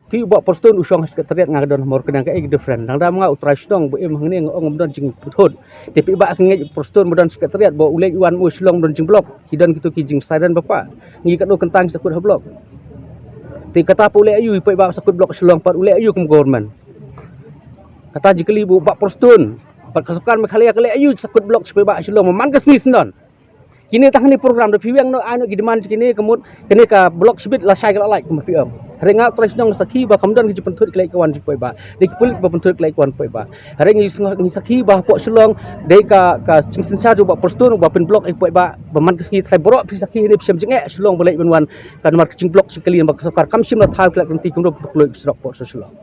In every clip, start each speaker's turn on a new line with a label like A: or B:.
A: pi buat postun usang sekretariat ngadon mor kenang ka different nang da mga utrai stong bu em hangni ngong don jing puthot tapi ba ngi postun modon sekretariat bo ulai wan mu slong don jing blok kidan kitu ki jing siren bapa ngi kado kentang sakut ha blok ti kata pa ulai ayu pai ba sakut blok slong par ulai ayu kum government kata jikali bu ba postun par kasukan mekhalia kali ayu sakut blok supaya ba slong man ka snis non kini tang ni program de piwang no anu gideman kini kemud kini ka blok sibit la sai kala like kum piam Harenga terus nong sakhi ba kamdan ki pentut klai kawan si ba de pulik ba pentut klai kawan ba hareng ni sakhi ba pok sulong de ka cingsensa jo ba postun ba pen blok ba man ki thai borok pi sakhi ni psem jenge sulong boleh benwan kan mar cing blok sekali ba sakar kamsim la thau klak nanti kum blok srok pok sulong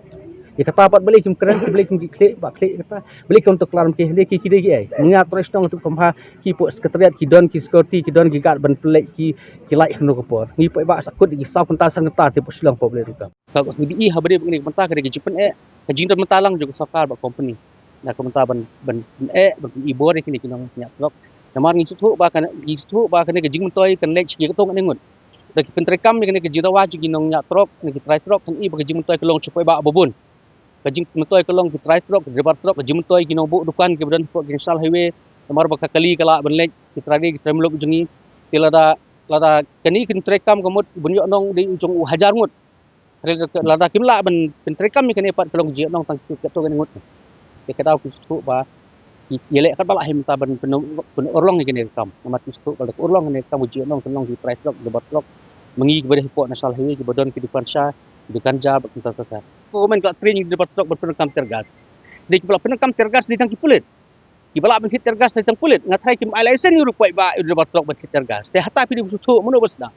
A: ya kata pat balik kim keren balik kim klik ba klik kata balik kim untuk kelar ki de ki de ki ai menga terus nong untuk pemha ki pok sekretariat ki don ki security ki don ki guard ban pelek ki like no kopor ngi pok ba sakut ki saw kenta sang kenta te pok sulong pok boleh ruka ka bi habade begini mentah ke jipen ka jingda mentalang juga sakar ba company na ko mentah ban ban ibor kini kinong nyak blok namar ngi sutu ba kan ke jing mentoi kan lek ki ketong ngut da ki pentrekam ni ke jita waju kinong nyak trok ni ki try trok kan i ba ke jing mentoi kelong cupai ba bobon kajing mentoi kelong ki try trok rebar trok kajing mentoi kinong bu dukan ke badan pok national highway namar ba kali kala ban lek ki try ki tremlok jungi tilada lada kani kin trekam komot bunyo nong di ujung hajar ngut lada kimla ban trekam ni kani pat kelong ji nong tang ke to ngut ke kata ku stu ba yelek kat bala him ta ban pen orlong ni kani kam amat stu bala orlong ni kam ji nong kelong di try trok debat trok mengi ke badan pok national highway ke badan ki depan sya di kanja ba kita kata komen ka training debat trok berpenekam tergas di kepala penekam tergas di tang ki pulit Ibala ben tergas sa tang pulit ngat hai kim ai license ni rupai ba debat trok ben tergas te hata pi di sutu mono basda